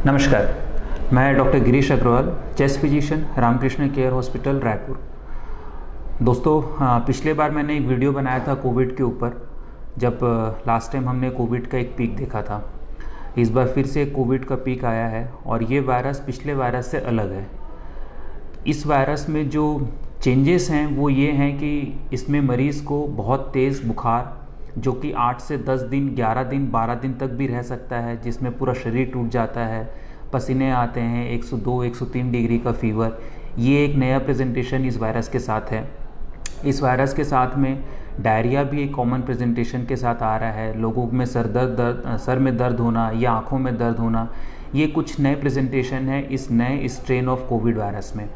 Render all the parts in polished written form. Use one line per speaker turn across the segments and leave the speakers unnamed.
नमस्कार, मैं doctor Girish Agrawal, chest physician, Ramakrishna care hospital, Raipur. दोस्तों, पिछले बार मैंने एक वीडियो बनाया था कोविड के ऊपर, जब लास्ट टाइम हमने कोविड का एक पीक देखा था। इस बार फिर से कोविड का पीक आया है और ये वायरस पिछले वायरस से अलग है। इस वायरस में जो चेंजेस हैं वो ये हैं कि इसमें मरीज़ को बहुत तेज़ बुखार, जो कि 8 से 10 दिन, 11 दिन, 12 दिन तक भी रह सकता है, जिसमें पूरा शरीर टूट जाता है, पसीने आते हैं, 102, 103 डिग्री का फीवर। ये एक नया प्रेजेंटेशन इस वायरस के साथ है। इस वायरस के साथ में डायरिया भी एक कॉमन प्रेजेंटेशन के साथ आ रहा है। लोगों में सर में दर्द होना या आँखों में दर्द होना, ये कुछ नए प्रेजेंटेशन है इस नए स्ट्रेन ऑफ कोविड वायरस में।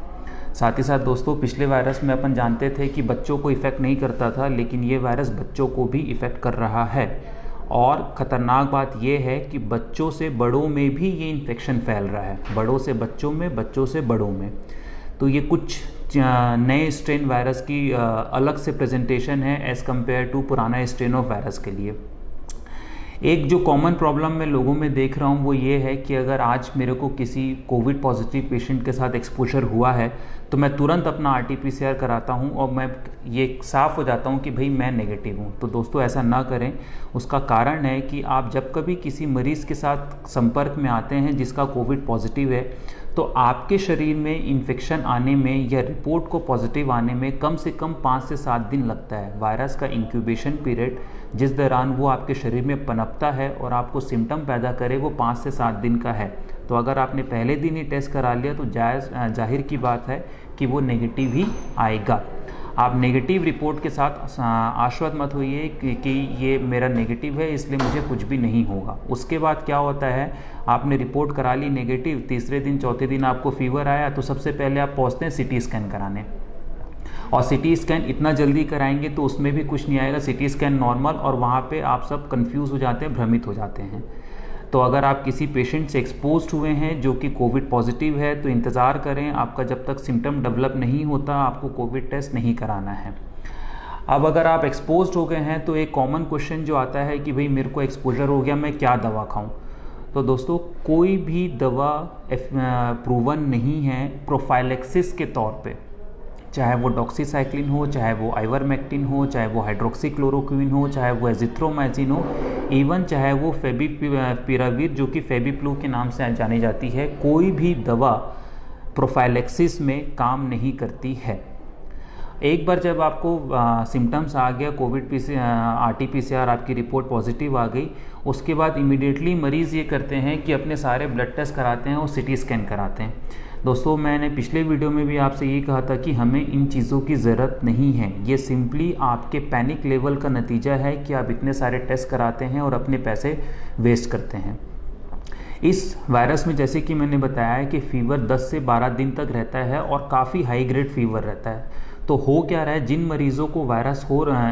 साथ ही साथ दोस्तों, पिछले वायरस में अपन जानते थे कि बच्चों को इफ़ेक्ट नहीं करता था, लेकिन ये वायरस बच्चों को भी इफ़ेक्ट कर रहा है। और ख़तरनाक बात ये है कि बच्चों से बड़ों में भी ये इन्फेक्शन फैल रहा है, बड़ों से बच्चों में, बच्चों से बड़ों में। तो ये कुछ नए स्ट्रेन वायरस की अलग से प्रेजेंटेशन है एज़ कम्पेयर टू पुराना स्ट्रेन ऑफ वायरस के लिए। एक जो कॉमन प्रॉब्लम मैं लोगों में देख रहा हूँ वो ये है कि अगर आज मेरे को किसी कोविड पॉजिटिव पेशेंट के साथ एक्सपोजर हुआ है तो मैं तुरंत अपना RT-PCR कराता हूँ और मैं ये साफ़ हो जाता हूँ कि भाई मैं नेगेटिव हूँ। तो दोस्तों, ऐसा ना करें। उसका कारण है कि आप जब कभी किसी मरीज़ के साथ संपर्क में आते हैं जिसका कोविड पॉजिटिव है, तो आपके शरीर में इन्फेक्शन आने में या रिपोर्ट को पॉजिटिव आने में कम से कम 5 से 7 दिन लगता है। वायरस का इंक्यूबेशन पीरियड, जिस दौरान वो आपके शरीर में पनपता है और आपको सिम्टम पैदा करे, वो 5 से 7 दिन का है। तो अगर आपने पहले दिन ही टेस्ट करा लिया तो जाहिर की बात है कि वो नेगेटिव ही आएगा। आप नेगेटिव रिपोर्ट के साथ आश्वस्त मत होइए कि ये मेरा नेगेटिव है इसलिए मुझे कुछ भी नहीं होगा। उसके बाद क्या होता है, आपने रिपोर्ट करा ली नेगेटिव, तीसरे दिन चौथे दिन आपको फीवर आया तो सबसे पहले आप पहुंचते हैं CT स्कैन कराने। और CT स्कैन इतना जल्दी कराएंगे तो उसमें भी कुछ नहीं आएगा, CT स्कैन नॉर्मल, और वहाँ पे आप सब कंफ्यूज हो जाते हैं, भ्रमित हो जाते हैं। तो अगर आप किसी पेशेंट से एक्सपोज्ड हुए हैं जो कि कोविड पॉजिटिव है तो इंतज़ार करें, आपका जब तक सिम्टम डेवलप नहीं होता आपको कोविड टेस्ट नहीं कराना है। अब अगर आप एक्सपोज्ड हो गए हैं तो एक कॉमन क्वेश्चन जो आता है कि भाई मेरे को एक्सपोजर हो गया, मैं क्या दवा खाऊं? तो दोस्तों, कोई भी दवा प्रूवन नहीं है प्रोफाइलेक्सिस के तौर पे, चाहे वो डॉक्सीसाइक्लिन हो, चाहे वो आइवरमेक्टिन हो, चाहे वो हाइड्रोक्सीक्लोरोक्विन हो, चाहे वो एजिथ्रोमाइसिन हो, इवन चाहे वो फेविपिराविर जो कि फेविप्लू के नाम से जानी जाती है, कोई भी दवा प्रोफाइलेक्सिस में काम नहीं करती है। एक बार जब आपको सिम्टम्स आ गया, कोविड RT-PCR आपकी रिपोर्ट पॉजिटिव आ गई, उसके बाद इमीडिएटली मरीज़ ये करते हैं कि अपने सारे ब्लड टेस्ट कराते हैं और CT स्कैन कराते हैं। दोस्तों, मैंने पिछले वीडियो में भी आपसे ये कहा था कि हमें इन चीज़ों की ज़रूरत नहीं है। ये सिंपली आपके पैनिक लेवल का नतीजा है कि आप इतने सारे टेस्ट कराते हैं और अपने पैसे वेस्ट करते हैं। इस वायरस में जैसे कि मैंने बताया है कि फ़ीवर 10 से 12 दिन तक रहता है और काफ़ी हाई ग्रेड फीवर रहता है। तो हो क्या रहा है, जिन मरीज़ों को वायरस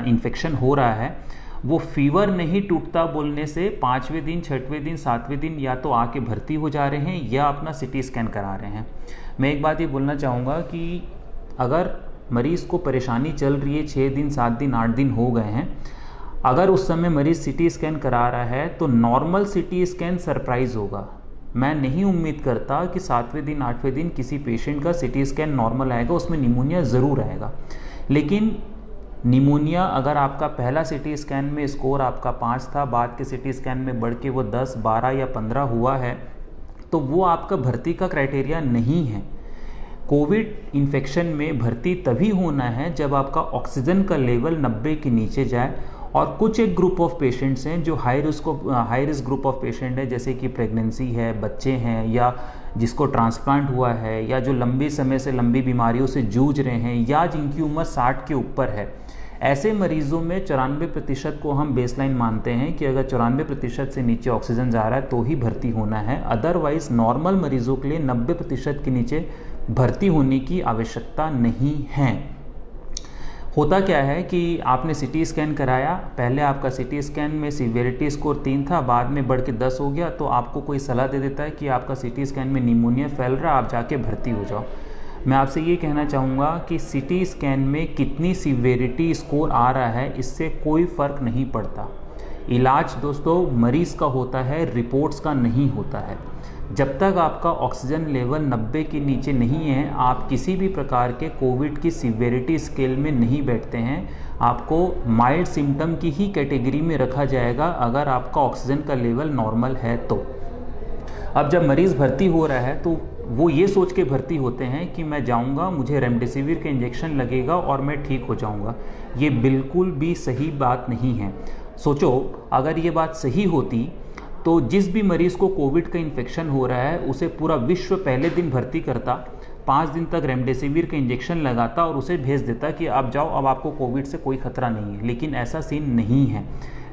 इन्फेक्शन हो रहा है वो फीवर नहीं टूटता बोलने से 5वें दिन, 6वें दिन, 7वें दिन या तो आके भर्ती हो जा रहे हैं या अपना CT स्कैन करा रहे हैं। मैं एक बात ये बोलना चाहूँगा कि अगर मरीज़ को परेशानी चल रही है, 6 दिन, 7 दिन, 8 दिन हो गए हैं, अगर उस समय मरीज़ CT स्कैन करा रहा है तो नॉर्मल CT स्कैन सरप्राइज़ होगा। मैं नहीं उम्मीद करता कि 7वें दिन, 8वें दिन किसी पेशेंट का CT स्कैन नॉर्मल आएगा, उसमें निमोनिया ज़रूर आएगा। लेकिन निमोनिया अगर आपका पहला CT स्कैन में स्कोर आपका 5 था, बाद के CT स्कैन में बढ़ के वो 10, 12 या 15 हुआ है, तो वो आपका भर्ती का क्राइटेरिया नहीं है। कोविड इन्फेक्शन में भर्ती तभी होना है जब आपका ऑक्सीजन का लेवल 90 के नीचे जाए। और कुछ एक ग्रुप ऑफ पेशेंट्स हैं जो high risk group of patient है, जैसे कि प्रेगनेंसी है, बच्चे हैं, या जिसको ट्रांसप्लांट हुआ है, या जो लंबे समय से लंबी बीमारियों से जूझ रहे हैं, या जिनकी उम्र 60 के ऊपर है। ऐसे मरीज़ों में 94% को हम बेसलाइन मानते हैं कि अगर 94% से नीचे ऑक्सीजन जा रहा है तो ही भर्ती होना है। अदरवाइज़ नॉर्मल मरीज़ों के लिए 90% के नीचे भर्ती होने की आवश्यकता नहीं है। होता क्या है कि आपने CT स्कैन कराया, पहले आपका CT स्कैन में सीवियरिटी स्कोर 3 था, बाद में बढ़ के 10 हो गया, तो आपको कोई सलाह दे देता है कि आपका CT स्कैन में निमोनिया फैल रहा है, आप जाके भर्ती हो जाओ। मैं आपसे ये कहना चाहूँगा कि CT स्कैन में कितनी सीवियरिटी स्कोर आ रहा है इससे कोई फ़र्क नहीं पड़ता। इलाज दोस्तों मरीज़ का होता है, रिपोर्ट्स का नहीं होता है। जब तक आपका ऑक्सीजन लेवल 90 के नीचे नहीं है, आप किसी भी प्रकार के कोविड की सीवियरिटी स्केल में नहीं बैठते हैं। आपको माइल्ड सिम्टम की ही कैटेगरी में रखा जाएगा अगर आपका ऑक्सीजन का लेवल नॉर्मल है तो। अब जब मरीज़ भर्ती हो रहा है तो वो ये सोच के भर्ती होते हैं कि मैं जाऊंगा, मुझे रेमडेसिविर का इंजेक्शन लगेगा और मैं ठीक हो जाऊंगा। ये बिल्कुल भी सही बात नहीं है। सोचो, अगर ये बात सही होती तो जिस भी मरीज़ को कोविड का इन्फेक्शन हो रहा है उसे पूरा विश्व पहले दिन भर्ती करता, 5 दिन तक रेमडेसिविर का इंजेक्शन लगाता और उसे भेज देता कि आप जाओ, अब आपको कोविड से कोई खतरा नहीं है। लेकिन ऐसा सीन नहीं है।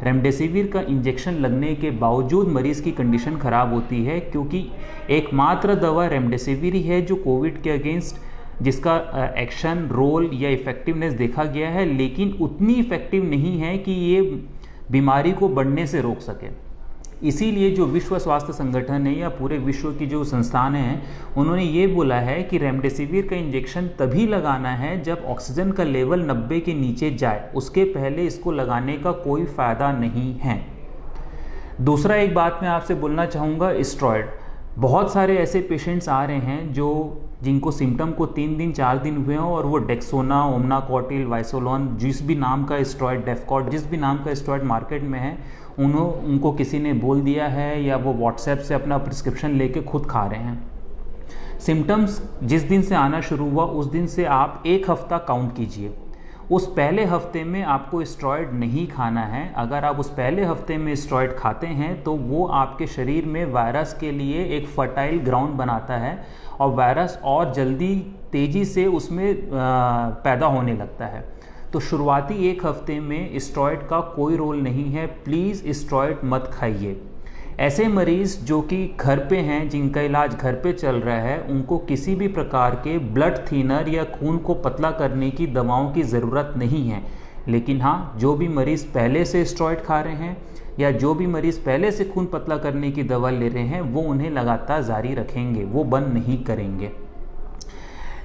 रेमडेसिविर का इंजेक्शन लगने के बावजूद मरीज़ की कंडीशन ख़राब होती है, क्योंकि एकमात्र दवा रेमडेसिविर ही है जो कोविड के अगेंस्ट जिसका एक्शन, रोल या इफ़ेक्टिवनेस देखा गया है, लेकिन उतनी इफ़ेक्टिव नहीं है कि ये बीमारी को बढ़ने से रोक सके। इसीलिए जो विश्व स्वास्थ्य संगठन है या पूरे विश्व की जो संस्थान हैं, उन्होंने ये बोला है कि रेमडेसिविर का इंजेक्शन तभी लगाना है जब ऑक्सीजन का लेवल 90 के नीचे जाए, उसके पहले इसको लगाने का कोई फ़ायदा नहीं है। दूसरा एक बात मैं आपसे बोलना चाहूँगा, स्टेरॉयड। बहुत सारे ऐसे पेशेंट्स आ रहे हैं जिनको सिम्टम को 3 दिन 4 दिन हुए हों और वो डेक्सोना, ओमनाकॉटिल, वाइसोलोन, जिस भी नाम का स्टेरॉयड, डेफकॉट, जिस भी नाम का स्टेरॉयड मार्केट में है, उनको किसी ने बोल दिया है या वो व्हाट्सएप से अपना प्रिस्क्रिप्शन लेके खुद खा रहे हैं। सिम्टम्स जिस दिन से आना शुरू हुआ उस दिन से आप 1 हफ्ता काउंट कीजिए। उस पहले हफ्ते में आपको स्टेरॉयड नहीं खाना है। अगर आप उस पहले हफ्ते में स्टेरॉयड खाते हैं तो वो आपके शरीर में वायरस के लिए एक फर्टाइल ग्राउंड बनाता है और वायरस और जल्दी तेज़ी से उसमें पैदा होने लगता है। तो शुरुआती 1 हफ्ते में स्टेरॉयड का कोई रोल नहीं है। प्लीज़ स्टेरॉयड मत खाइए। ऐसे मरीज़ जो कि घर पे हैं, जिनका इलाज घर पे चल रहा है, उनको किसी भी प्रकार के ब्लड थिनर या खून को पतला करने की दवाओं की ज़रूरत नहीं है। लेकिन हाँ, जो भी मरीज़ पहले से स्टेरॉयड खा रहे हैं या जो भी मरीज़ पहले से खून पतला करने की दवा ले रहे हैं, वो उन्हें लगातार जारी रखेंगे, वो बंद नहीं करेंगे।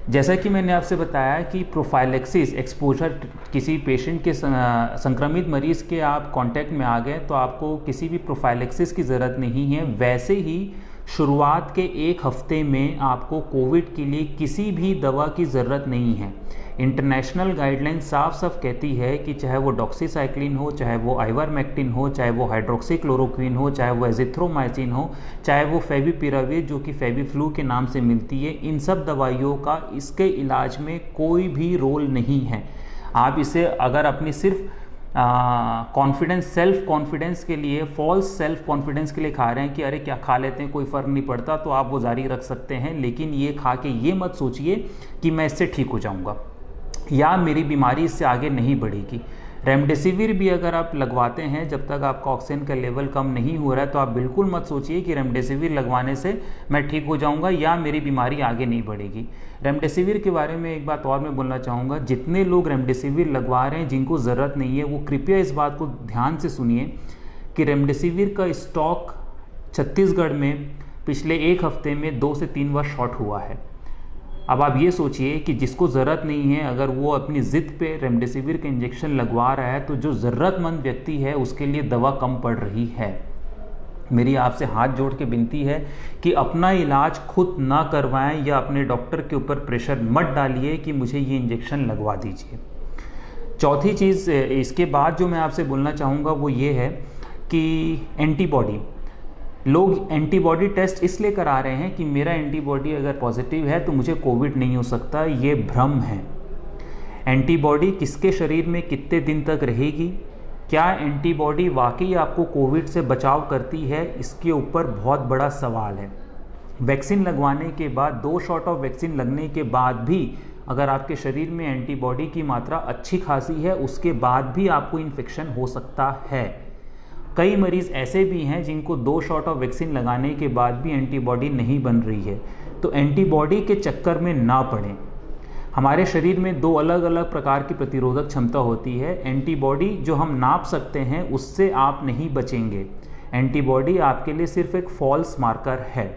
जैसा कि मैंने आपसे बताया कि प्रोफाइलेक्सिस, एक्सपोजर, किसी पेशेंट के संक्रमित मरीज़ के आप कांटेक्ट में आ गए तो आपको किसी भी प्रोफाइलेक्सिस की ज़रूरत नहीं है। वैसे ही शुरुआत के 1 हफ्ते में आपको कोविड के लिए किसी भी दवा की ज़रूरत नहीं है। इंटरनेशनल गाइडलाइन साफ साफ कहती है कि चाहे वो डॉक्सीसाइक्लिन हो, चाहे वो आइवरमेक्टिन हो, चाहे वो हाइड्रोक्सीक्लोरोक्विन हो, चाहे वो एजिथ्रोमाइसिन हो, चाहे वो फेविपिराविर जो कि फेविफ्लू के नाम से मिलती है, इन सब दवाइयों का इसके इलाज में कोई भी रोल नहीं है। आप इसे अगर अपनी सिर्फ कॉन्फिडेंस, सेल्फ कॉन्फिडेंस के लिए, फॉल्स सेल्फ कॉन्फिडेंस के लिए खा रहे हैं कि अरे क्या खा लेते हैं, कोई फ़र्क नहीं पड़ता, तो आप वो जारी रख सकते हैं। लेकिन ये खा के ये मत सोचिए कि मैं इससे ठीक हो जाऊंगा या मेरी बीमारी इससे आगे नहीं बढ़ेगी। रेमडेसिविर भी अगर आप लगवाते हैं जब तक आपका ऑक्सीजन का लेवल कम नहीं हो रहा है, तो आप बिल्कुल मत सोचिए कि रेमडेसिविर लगवाने से मैं ठीक हो जाऊंगा या मेरी बीमारी आगे नहीं बढ़ेगी। रेमडेसिविर के बारे में एक बात और मैं बोलना चाहूँगा, जितने लोग रेमडेसिविर लगवा रहे हैं जिनको ज़रूरत नहीं है, वो कृपया इस बात को ध्यान से सुनिए कि रेमडेसिविर का स्टॉक छत्तीसगढ़ में पिछले 1 हफ्ते में 2 से 3 बार शॉर्ट हुआ है। अब आप ये सोचिए कि जिसको ज़रूरत नहीं है, अगर वो अपनी ज़िद पे रेमडेसिविर का इंजेक्शन लगवा रहा है, तो जो ज़रूरतमंद व्यक्ति है उसके लिए दवा कम पड़ रही है। मेरी आपसे हाथ जोड़ के विनती है कि अपना इलाज खुद ना करवाएं या अपने डॉक्टर के ऊपर प्रेशर मत डालिए कि मुझे ये इंजेक्शन लगवा दीजिए। चौथी चीज़ इसके बाद जो मैं आपसे बोलना चाहूँगा वो ये है कि एंटीबॉडी, लोग एंटीबॉडी टेस्ट इसलिए करा रहे हैं कि मेरा एंटीबॉडी अगर पॉजिटिव है तो मुझे कोविड नहीं हो सकता। ये भ्रम है। एंटीबॉडी किसके शरीर में कितने दिन तक रहेगी, क्या एंटीबॉडी वाकई आपको कोविड से बचाव करती है, इसके ऊपर बहुत बड़ा सवाल है। वैक्सीन लगवाने के बाद 2 शॉट ऑफ वैक्सीन लगने के बाद भी अगर आपके शरीर में एंटीबॉडी की मात्रा अच्छी खासी है, उसके बाद भी आपको इन्फेक्शन हो सकता है। कई मरीज़ ऐसे भी हैं जिनको 2 शॉट ऑफ वैक्सीन लगाने के बाद भी एंटीबॉडी नहीं बन रही है। तो एंटीबॉडी के चक्कर में ना पड़ें। हमारे शरीर में 2 अलग अलग प्रकार की प्रतिरोधक क्षमता होती है। एंटीबॉडी जो हम नाप सकते हैं उससे आप नहीं बचेंगे। एंटीबॉडी आपके लिए सिर्फ एक फॉल्स मार्कर है।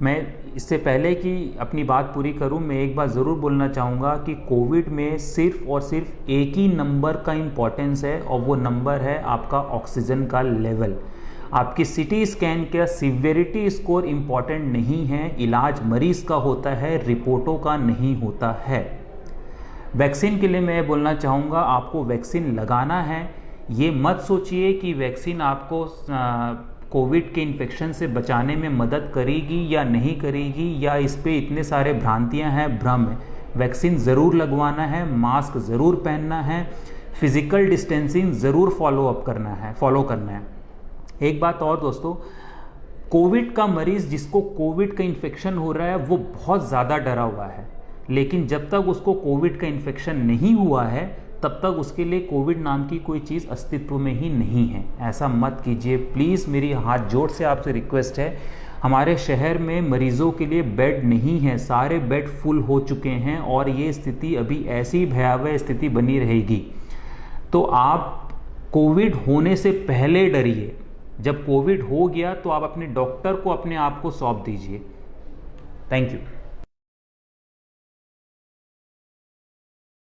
मैं इससे पहले कि अपनी बात पूरी करूं, मैं एक बात ज़रूर बोलना चाहूँगा कि कोविड में सिर्फ और सिर्फ एक ही नंबर का इम्पॉर्टेंस है और वो नंबर है आपका ऑक्सीजन का लेवल। आपकी सिटी स्कैन का सिवियरिटी स्कोर इम्पॉर्टेंट नहीं है, इलाज मरीज का होता है, रिपोर्टों का नहीं होता है। वैक्सीन के लिए मैं बोलना चाहूँगा, आपको वैक्सीन लगाना है। ये मत सोचिए कि वैक्सीन आपको कोविड के इन्फेक्शन से बचाने में मदद करेगी या नहीं करेगी, या इस पे इतने सारे भ्रांतियां हैं, भ्रम है। वैक्सीन ज़रूर लगवाना है, मास्क ज़रूर पहनना है, फिजिकल डिस्टेंसिंग ज़रूर फॉलो करना है। एक बात और दोस्तों, कोविड का मरीज़ जिसको कोविड का इन्फेक्शन हो रहा है वो बहुत ज़्यादा डरा हुआ है, लेकिन जब तक उसको कोविड का इन्फेक्शन नहीं हुआ है तब तक उसके लिए कोविड नाम की कोई चीज़ अस्तित्व में ही नहीं है। ऐसा मत कीजिए प्लीज़, मेरी हाथ जोड़ से आपसे रिक्वेस्ट है। हमारे शहर में मरीज़ों के लिए बेड नहीं है, सारे बेड फुल हो चुके हैं और ये स्थिति अभी ऐसी भयावह स्थिति बनी रहेगी। तो आप कोविड होने से पहले डरिए, जब कोविड हो गया तो आप अपने डॉक्टर को अपने आप को सौंप दीजिए। Thank you.